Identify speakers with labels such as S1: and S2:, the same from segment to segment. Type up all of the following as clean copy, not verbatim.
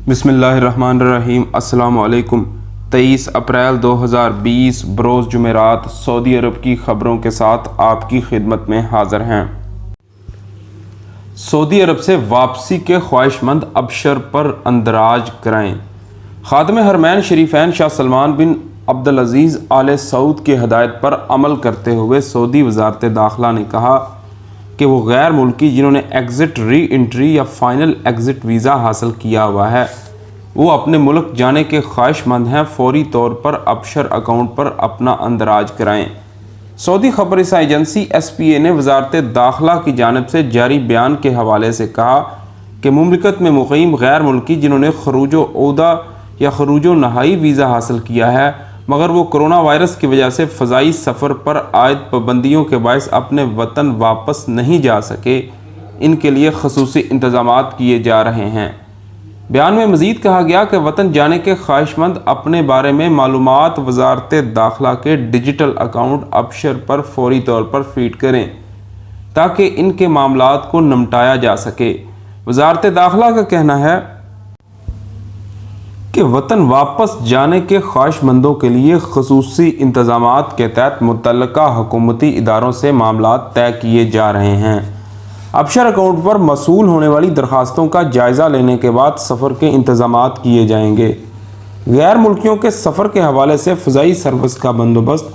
S1: بسم اللہ الرحمن الرحیم۔ السلام علیکم۔ 23 اپریل 2020 بروز جمعرات سعودی عرب کی خبروں کے ساتھ آپ کی خدمت میں حاضر ہیں۔ سعودی عرب سے واپسی کے خواہش مند ابشر پر اندراج کرائیں۔ خادم حرمین شریفین شاہ سلمان بن عبدالعزیز آل سعود کی ہدایت پر عمل کرتے ہوئے سعودی وزارت داخلہ نے کہا کہ وہ غیر ملکی جنہوں نے ایگزٹ ری انٹری یا فائنل ایگزٹ ویزا حاصل کیا ہوا ہے وہ اپنے ملک جانے کے خواہش مند ہیں، فوری طور پر ابشر اکاؤنٹ پر اپنا اندراج کرائیں۔ سعودی خبر رساں ایجنسی ایس پی اے نے وزارت داخلہ کی جانب سے جاری بیان کے حوالے سے کہا کہ مملکت میں مقیم غیر ملکی جنہوں نے خروج و عودہ یا خروج و نہائی ویزا حاصل کیا ہے مگر وہ کرونا وائرس کی وجہ سے فضائی سفر پر عائد پابندیوں کے باعث اپنے وطن واپس نہیں جا سکے، ان کے لیے خصوصی انتظامات کیے جا رہے ہیں۔ بیان میں مزید کہا گیا کہ وطن جانے کے خواہش مند اپنے بارے میں معلومات وزارت داخلہ کے ڈیجیٹل اکاؤنٹ ابشر پر فوری طور پر فیڈ کریں تاکہ ان کے معاملات کو نمٹایا جا سکے۔ وزارت داخلہ کا کہنا ہے کہ وطن واپس جانے کے خواہش مندوں کے لیے خصوصی انتظامات کے تحت متعلقہ حکومتی اداروں سے معاملات طے کیے جا رہے ہیں۔ ابشر اکاؤنٹ پر موصول ہونے والی درخواستوں کا جائزہ لینے کے بعد سفر کے انتظامات کیے جائیں گے۔ غیر ملکیوں کے سفر کے حوالے سے فضائی سروس کا بندوبست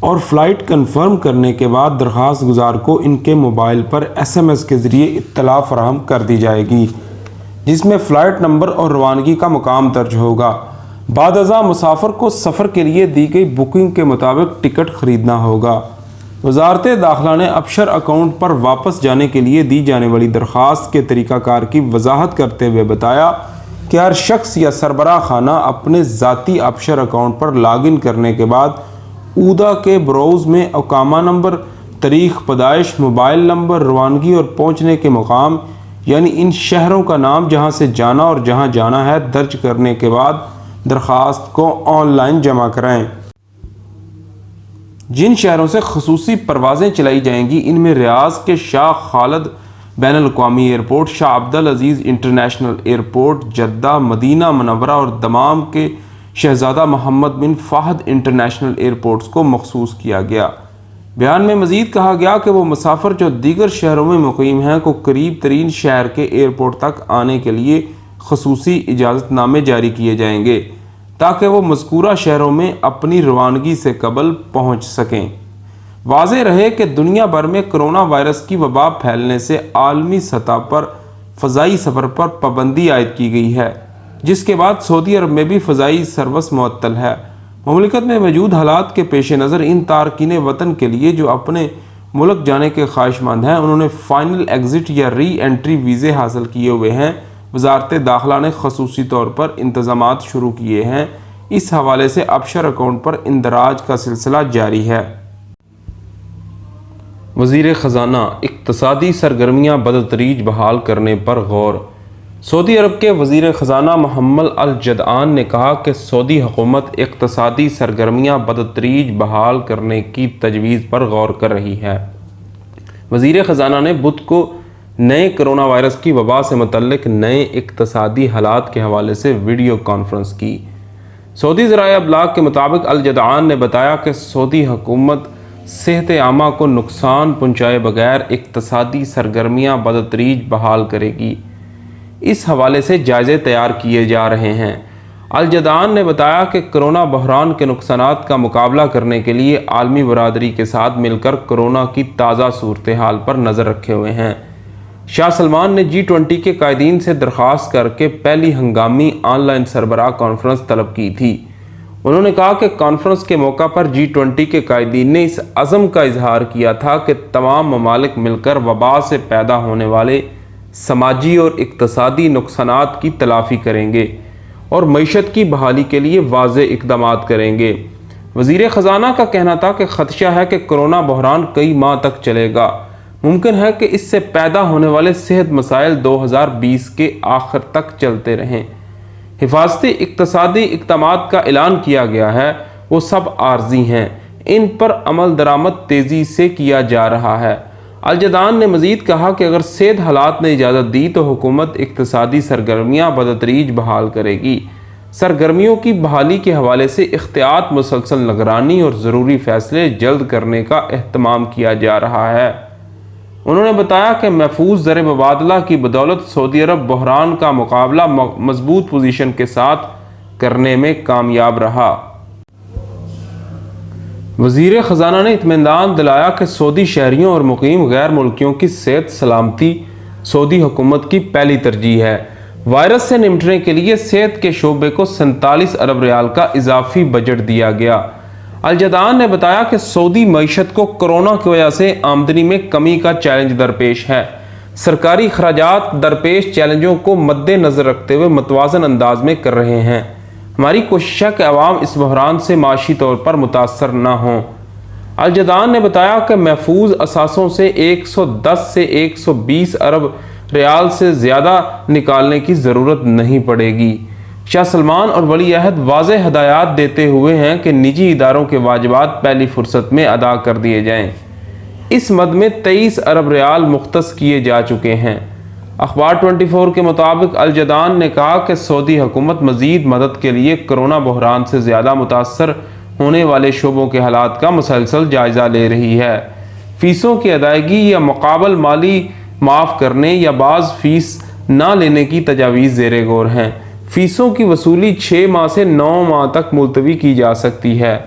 S1: اور فلائٹ کنفرم کرنے کے بعد درخواست گزار کو ان کے موبائل پر SMS کے ذریعے اطلاع فراہم کر دی جائے گی جس میں فلائٹ نمبر اور روانگی کا مقام درج ہوگا۔ بعد ازاں مسافر کو سفر کے لیے دی گئی بکنگ کے مطابق ٹکٹ خریدنا ہوگا۔ وزارت داخلہ نے ابشر اکاؤنٹ پر واپس جانے کے لیے دی جانے والی درخواست کے طریقہ کار کی وضاحت کرتے ہوئے بتایا کہ ہر شخص یا سربراہ خانہ اپنے ذاتی ابشر اکاؤنٹ پر لاگ ان کرنے کے بعد اودا کے بروز میں اقامہ نمبر، تاریخ پیدائش، موبائل نمبر، روانگی اور پہنچنے کے مقام یعنی ان شہروں کا نام جہاں سے جانا اور جہاں جانا ہے درج کرنے کے بعد درخواست کو آن لائن جمع کرائیں۔ جن شہروں سے خصوصی پروازیں چلائی جائیں گی ان میں ریاض کے شاہ خالد بین الاقوامی ایئرپورٹ، شاہ عبدالعزیز انٹرنیشنل ایئرپورٹ، جدہ، مدینہ منورہ اور دمام کے شہزادہ محمد بن فہد انٹرنیشنل ایئرپورٹس کو مخصوص کیا گیا۔ بیان میں مزید کہا گیا کہ وہ مسافر جو دیگر شہروں میں مقیم ہیں کو قریب ترین شہر کے ایئرپورٹ تک آنے کے لیے خصوصی اجازت نامے جاری کیے جائیں گے تاکہ وہ مذکورہ شہروں میں اپنی روانگی سے قبل پہنچ سکیں۔ واضح رہے کہ دنیا بھر میں کرونا وائرس کی وبا پھیلنے سے عالمی سطح پر فضائی سفر پر پابندی عائد کی گئی ہے جس کے بعد سعودی عرب میں بھی فضائی سروس معطل ہے۔ مملکت میں موجود حالات کے پیش نظر ان تارکین وطن کے لیے جو اپنے ملک جانے کے خواہش مند ہیں انہوں نے فائنل ایگزٹ یا ری انٹری ویزے حاصل کیے ہوئے ہیں، وزارت داخلہ نے خصوصی طور پر انتظامات شروع کیے ہیں۔ اس حوالے سے ابشر اکاؤنٹ پر اندراج کا سلسلہ جاری ہے۔ وزیر خزانہ اقتصادی سرگرمیاں بتدریج بحال کرنے پر غور۔ سعودی عرب کے وزیر خزانہ محمد الجدعان نے کہا کہ سعودی حکومت اقتصادی سرگرمیاں بتدریج بحال کرنے کی تجویز پر غور کر رہی ہے۔ وزیر خزانہ نے بدھ کو نئے کرونا وائرس کی وبا سے متعلق نئے اقتصادی حالات کے حوالے سے ویڈیو کانفرنس کی۔ سعودی ذرائع ابلاغ کے مطابق الجدعان نے بتایا کہ سعودی حکومت صحت عامہ کو نقصان پہنچائے بغیر اقتصادی سرگرمیاں بتدریج بحال کرے گی۔ اس حوالے سے جائزے تیار کیے جا رہے ہیں۔ الجدعان نے بتایا کہ کرونا بحران کے نقصانات کا مقابلہ کرنے کے لیے عالمی برادری کے ساتھ مل کر کرونا کی تازہ صورتحال پر نظر رکھے ہوئے ہیں۔ شاہ سلمان نے G20 کے قائدین سے درخواست کر کے پہلی ہنگامی آن لائن سربراہ کانفرنس طلب کی تھی۔ انہوں نے کہا کہ کانفرنس کے موقع پر G20 کے قائدین نے اس عزم کا اظہار کیا تھا کہ تمام ممالک مل کر وبا سے پیدا ہونے والے سماجی اور اقتصادی نقصانات کی تلافی کریں گے اور معیشت کی بحالی کے لیے واضح اقدامات کریں گے۔ وزیر خزانہ کا کہنا تھا کہ خدشہ ہے کہ کرونا بحران کئی ماہ تک چلے گا۔ ممکن ہے کہ اس سے پیدا ہونے والے صحت مسائل 2020 کے آخر تک چلتے رہیں۔ حفاظتی اقتصادی اقدامات کا اعلان کیا گیا ہے وہ سب عارضی ہیں، ان پر عمل درآمد تیزی سے کیا جا رہا ہے۔ الجدعان نے مزید کہا کہ اگر صحت حالات نے اجازت دی تو حکومت اقتصادی سرگرمیاں بتدریج بحال کرے گی۔ سرگرمیوں کی بحالی کے حوالے سے احتیاط، مسلسل نگرانی اور ضروری فیصلے جلد کرنے کا اہتمام کیا جا رہا ہے۔ انہوں نے بتایا کہ محفوظ زر مبادلہ کی بدولت سعودی عرب بحران کا مقابلہ مضبوط پوزیشن کے ساتھ کرنے میں کامیاب رہا۔ وزیر خزانہ نے اطمینان دلایا کہ سعودی شہریوں اور مقیم غیر ملکیوں کی صحت سلامتی سعودی حکومت کی پہلی ترجیح ہے۔ وائرس سے نمٹنے کے لیے صحت کے شعبے کو 47 ارب ریال کا اضافی بجٹ دیا گیا۔ الجدعان نے بتایا کہ سعودی معیشت کو کورونا کی وجہ سے آمدنی میں کمی کا چیلنج درپیش ہے۔ سرکاری اخراجات درپیش چیلنجوں کو مد نظر رکھتے ہوئے متوازن انداز میں کر رہے ہیں۔ ہماری کوشش ہے کہ عوام اس بحران سے معاشی طور پر متاثر نہ ہوں۔ الجدعان نے بتایا کہ محفوظ اثاثوں سے 110 سے 120 ارب ریال سے زیادہ نکالنے کی ضرورت نہیں پڑے گی۔ شاہ سلمان اور ولی عہد واضح ہدایات دیتے ہوئے ہیں کہ نجی اداروں کے واجبات پہلی فرصت میں ادا کر دیے جائیں۔ اس مد میں 23 ارب ریال مختص کیے جا چکے ہیں۔ اخبار 24 کے مطابق الجدعان نے کہا کہ سعودی حکومت مزید مدد کے لیے کرونا بحران سے زیادہ متاثر ہونے والے شعبوں کے حالات کا مسلسل جائزہ لے رہی ہے۔ فیسوں کی ادائیگی یا مقابل مالی معاف کرنے یا بعض فیس نہ لینے کی تجاویز زیر غور ہیں۔ فیسوں کی وصولی 6 ماہ سے 9 ماہ تک ملتوی کی جا سکتی ہے۔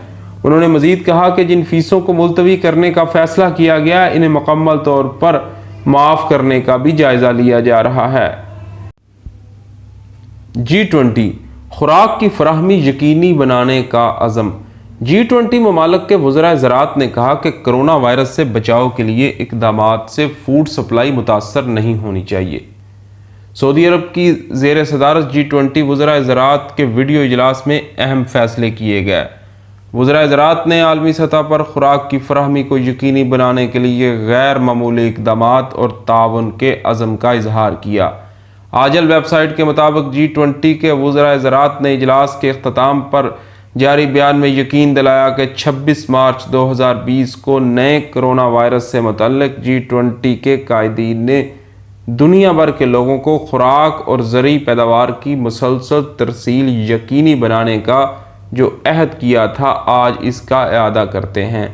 S1: انہوں نے مزید کہا کہ جن فیسوں کو ملتوی کرنے کا فیصلہ کیا گیا انہیں مکمل طور پر معاف کرنے کا بھی جائزہ لیا جا رہا ہے۔ G20 خوراک کی فراہمی یقینی بنانے کا عزم۔ G20 ممالک کے وزرائے زراعت نے کہا کہ کرونا وائرس سے بچاؤ کے لیے اقدامات سے فوڈ سپلائی متاثر نہیں ہونی چاہیے۔ سعودی عرب کی زیر صدارت G20 وزرائے زراعت کے ویڈیو اجلاس میں اہم فیصلے کیے گئے۔ وزرائے زراعت نے عالمی سطح پر خوراک کی فراہمی کو یقینی بنانے کے لیے غیر معمولی اقدامات اور تعاون کے عزم کا اظہار کیا۔ آجل ویب سائٹ کے مطابق G20 کے وزرائے زراعت نے اجلاس کے اختتام پر جاری بیان میں یقین دلایا کہ 26 مارچ 2020 کو نئے کرونا وائرس سے متعلق G20 کے قائدین نے دنیا بھر کے لوگوں کو خوراک اور زرعی پیداوار کی مسلسل ترسیل یقینی بنانے کا جو عہد کیا تھا آج اس کا اعادہ کرتے ہیں۔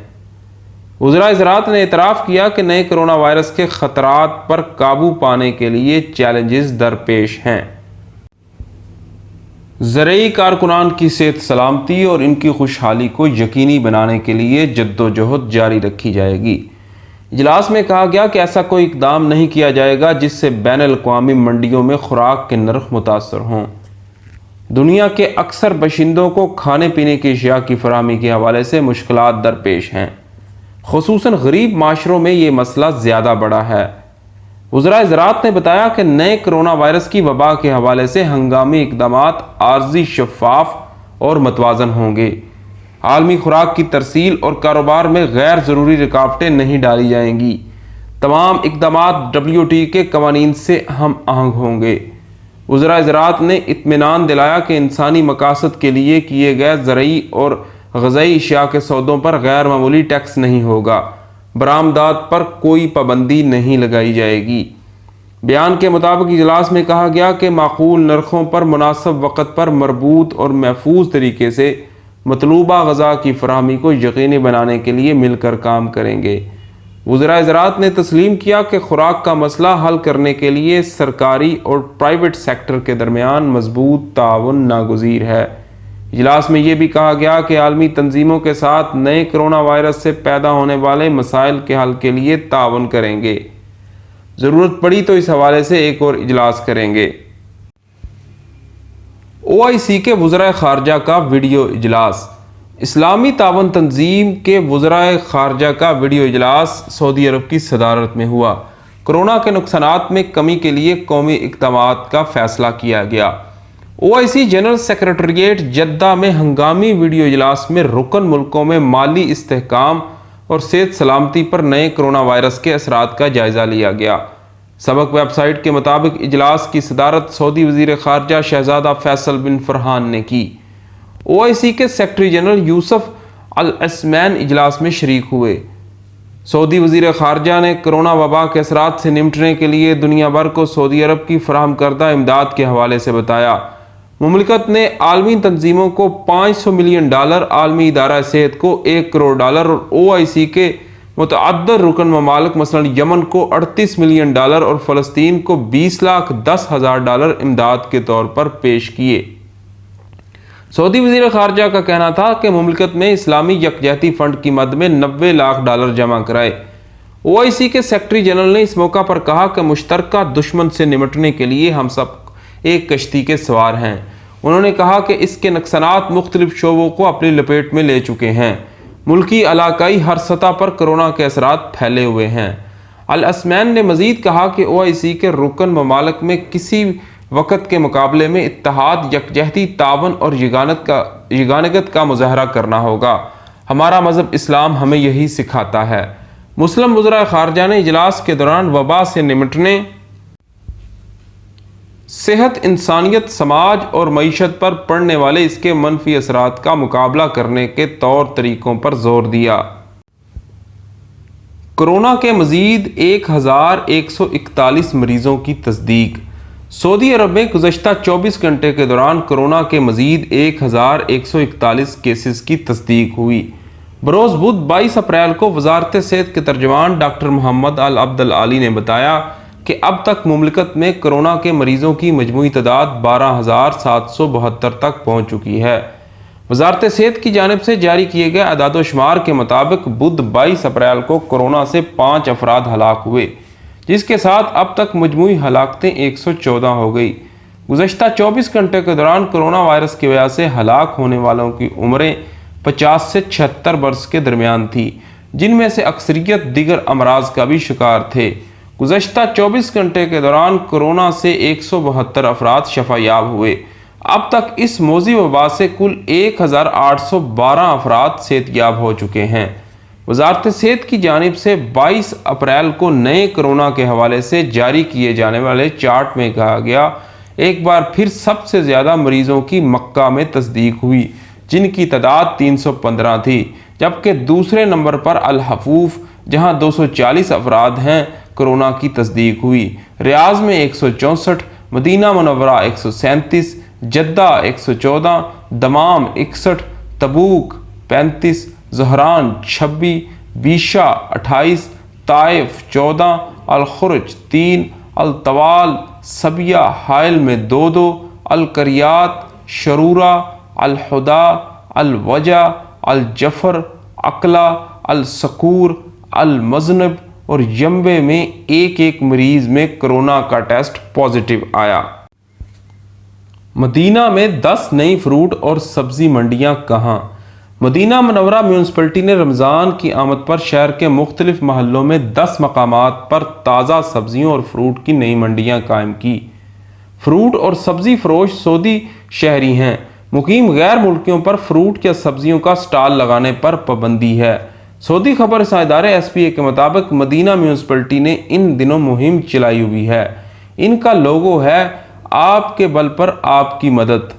S1: وزرائے زراعت نے اعتراف کیا کہ نئے کرونا وائرس کے خطرات پر قابو پانے کے لیے چیلنجز درپیش ہیں۔ زرعی کارکنان کی صحت سلامتی اور ان کی خوشحالی کو یقینی بنانے کے لیے جدوجہد جاری رکھی جائے گی۔ اجلاس میں کہا گیا کہ ایسا کوئی اقدام نہیں کیا جائے گا جس سے بین الاقوامی منڈیوں میں خوراک کے نرخ متاثر ہوں۔ دنیا کے اکثر باشندوں کو کھانے پینے کی اشیاء کی فراہمی کے حوالے سے مشکلات درپیش ہیں، خصوصاً غریب معاشروں میں یہ مسئلہ زیادہ بڑا ہے۔ وزرائے زراعت نے بتایا کہ نئے کرونا وائرس کی وبا کے حوالے سے ہنگامی اقدامات عارضی، شفاف اور متوازن ہوں گے۔ عالمی خوراک کی ترسیل اور کاروبار میں غیر ضروری رکاوٹیں نہیں ڈالی جائیں گی۔ تمام اقدامات WTO کے قوانین سے ہم آہنگ ہوں گے۔ وزرائے زراعت نے اطمینان دلایا کہ انسانی مقاصد کے لیے کیے گئے زرعی اور غذائی اشیاء کے سودوں پر غیر معمولی ٹیکس نہیں ہوگا۔ برآمدات پر کوئی پابندی نہیں لگائی جائے گی۔ بیان کے مطابق اجلاس میں کہا گیا کہ معقول نرخوں پر مناسب وقت پر مربوط اور محفوظ طریقے سے مطلوبہ غذا کی فراہمی کو یقینی بنانے کے لیے مل کر کام کریں گے۔ وزرائے زراعت نے تسلیم کیا کہ خوراک کا مسئلہ حل کرنے کے لیے سرکاری اور پرائیویٹ سیکٹر کے درمیان مضبوط تعاون ناگزیر ہے۔ اجلاس میں یہ بھی کہا گیا کہ عالمی تنظیموں کے ساتھ نئے کرونا وائرس سے پیدا ہونے والے مسائل کے حل کے لیے تعاون کریں گے۔ ضرورت پڑی تو اس حوالے سے ایک اور اجلاس کریں گے۔ OIC کے وزرائے خارجہ کا ویڈیو اجلاس۔ اسلامی تعاون تنظیم کے وزرائے خارجہ کا ویڈیو اجلاس سعودی عرب کی صدارت میں ہوا۔ کرونا کے نقصانات میں کمی کے لیے قومی اقدامات کا فیصلہ کیا گیا۔ OIC جنرل سیکریٹریٹ جدہ میں ہنگامی ویڈیو اجلاس میں رکن ملکوں میں مالی استحکام اور صحت سلامتی پر نئے کرونا وائرس کے اثرات کا جائزہ لیا گیا۔ سبق ویب سائٹ کے مطابق اجلاس کی صدارت سعودی وزیر خارجہ شہزادہ فیصل بن فرحان نے کی۔ OIC کے سیکرٹری جنرل یوسف العثمین اجلاس میں شریک ہوئے۔ سعودی وزیر خارجہ نے کرونا وبا کے اثرات سے نمٹنے کے لیے دنیا بھر کو سعودی عرب کی فراہم کردہ امداد کے حوالے سے بتایا۔ مملکت نے عالمی تنظیموں کو $500 ملین، عالمی ادارہ صحت کو $1 کروڑ اور OIC کے متعدد رکن ممالک مثلا یمن کو $38 ملین اور فلسطین کو $20,10,000 امداد کے طور پر پیش کیے۔ سعودی وزیر خارجہ کا کہنا تھا کہ مملکت نے اسلامی یکجہتی فنڈ کی مد میں $90 لاکھ جمع کرائے۔ OIC کے سیکرٹری جنرل نے اس موقع پر کہا کہ مشترکہ دشمن سے نمٹنے کے لیے ہم سب ایک کشتی کے سوار ہیں۔ انہوں نے کہا کہ اس کے نقصانات مختلف شعبوں کو اپنی لپیٹ میں لے چکے ہیں۔ ملکی علاقائی ہر سطح پر کرونا کے اثرات پھیلے ہوئے ہیں۔ الاسمین نے مزید کہا کہ OIC کے رکن ممالک میں کسی وقت کے مقابلے میں اتحاد، یکجہتی، تعاون اور یگانگت کا مظاہرہ کرنا ہوگا۔ ہمارا مذہب اسلام ہمیں یہی سکھاتا ہے۔ مسلم وزراء خارجہ نے اجلاس کے دوران وبا سے نمٹنے، صحت، انسانیت، سماج اور معیشت پر پڑنے والے اس کے منفی اثرات کا مقابلہ کرنے کے طور طریقوں پر زور دیا۔ کرونا کے مزید 1141 مریضوں کی تصدیق۔ سعودی عرب میں گزشتہ 24 گھنٹے کے دوران کرونا کے مزید 1141 کیسز کی تصدیق ہوئی۔ بروز بدھ 22 اپریل کو وزارت صحت کے ترجمان ڈاکٹر محمد العبد العالی نے بتایا کہ اب تک مملکت میں کرونا کے مریضوں کی مجموعی تعداد 12,772 تک پہنچ چکی ہے۔ وزارت صحت کی جانب سے جاری کیے گئے اعداد و شمار کے مطابق بدھ 22 اپریل کو کرونا سے 5 افراد ہلاک ہوئے، جس کے ساتھ اب تک مجموعی ہلاکتیں 114 ہو گئی۔ گزشتہ 24 گھنٹے کے دوران کرونا وائرس کی وجہ سے ہلاک ہونے والوں کی عمریں 50 سے 76 برس کے درمیان تھی، جن میں سے اکثریت دیگر امراض کا بھی شکار تھے۔ گزشتہ 24 گھنٹے کے دوران کرونا سے 172 افراد شفا یاب ہوئے۔ اب تک اس موذی وبا سے کل 1812 افراد صحت یاب ہو چکے ہیں۔ وزارت صحت کی جانب سے 22 اپریل کو نئے کرونا کے حوالے سے جاری کیے جانے والے چارٹ میں کہا گیا، ایک بار پھر سب سے زیادہ مریضوں کی مکہ میں تصدیق ہوئی، جن کی تعداد 315 تھی، جبکہ دوسرے نمبر پر الحفوف، جہاں 240 افراد ہیں، کرونا کی تصدیق ہوئی۔ ریاض میں 164، مدینہ منورہ 137، جدہ 114، دمام 61، تبوک 35، زہران 26، بیشہ 28، طائف 14، الخرج 3، الطوال، سبیہ حائل میں 2، القریات، شرورہ، الہدا، الوجہ، الجفر، عقلہ، السکور، المذنب اور ینبے میں ایک مریض میں کرونا کا ٹیسٹ پازیٹیو آیا۔ مدینہ میں 10 نئی فروٹ اور سبزی منڈیاں کہاں؟ مدینہ منورہ میونسپلٹی نے رمضان کی آمد پر شہر کے مختلف محلوں میں 10 مقامات پر تازہ سبزیوں اور فروٹ کی نئی منڈیاں قائم کی۔ فروٹ اور سبزی فروش سعودی شہری ہیں۔ مقیم غیر ملکیوں پر فروٹ یا سبزیوں کا سٹال لگانے پر پابندی ہے۔ سعودی خبر رساں ادارے SPA کے مطابق مدینہ میونسپلٹی نے ان دنوں مہم چلائی ہوئی ہے۔ ان کا لوگو ہے آپ کے بل پر آپ کی مدد۔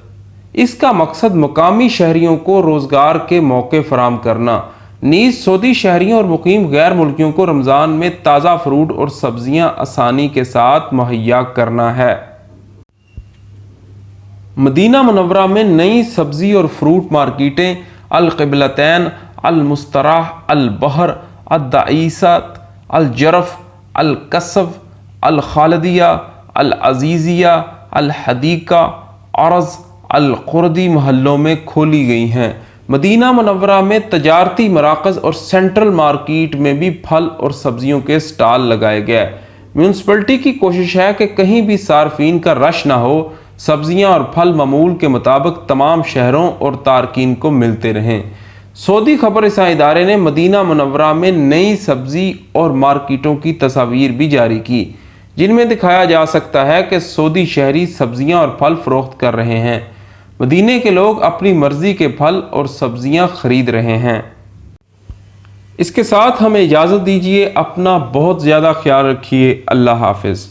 S1: اس کا مقصد مقامی شہریوں کو روزگار کے موقع فراہم کرنا، نیز سعودی شہریوں اور مقیم غیر ملکیوں کو رمضان میں تازہ فروٹ اور سبزیاں آسانی کے ساتھ مہیا کرنا ہے۔ مدینہ منورہ میں نئی سبزی اور فروٹ مارکیٹیں القبلتین، المستراح، البحر، الدعیسات، الجرف، القصب، الخالدیہ، العزیزیہ، الحدیقہ، عرض، القردی محلوں میں کھولی گئی ہیں۔ مدینہ منورہ میں تجارتی مراکز اور سینٹرل مارکیٹ میں بھی پھل اور سبزیوں کے سٹال لگائے گئے۔ میونسپلٹی کی کوشش ہے کہ کہیں بھی صارفین کا رش نہ ہو، سبزیاں اور پھل معمول کے مطابق تمام شہروں اور تارکین کو ملتے رہیں۔ سعودی خبر رساں ادارے نے مدینہ منورہ میں نئی سبزی اور مارکیٹوں کی تصاویر بھی جاری کی، جن میں دکھایا جا سکتا ہے کہ سعودی شہری سبزیاں اور پھل فروخت کر رہے ہیں۔ مدینے کے لوگ اپنی مرضی کے پھل اور سبزیاں خرید رہے ہیں۔ اس کے ساتھ ہمیں اجازت دیجیے، اپنا بہت زیادہ خیال رکھیے۔ اللہ حافظ۔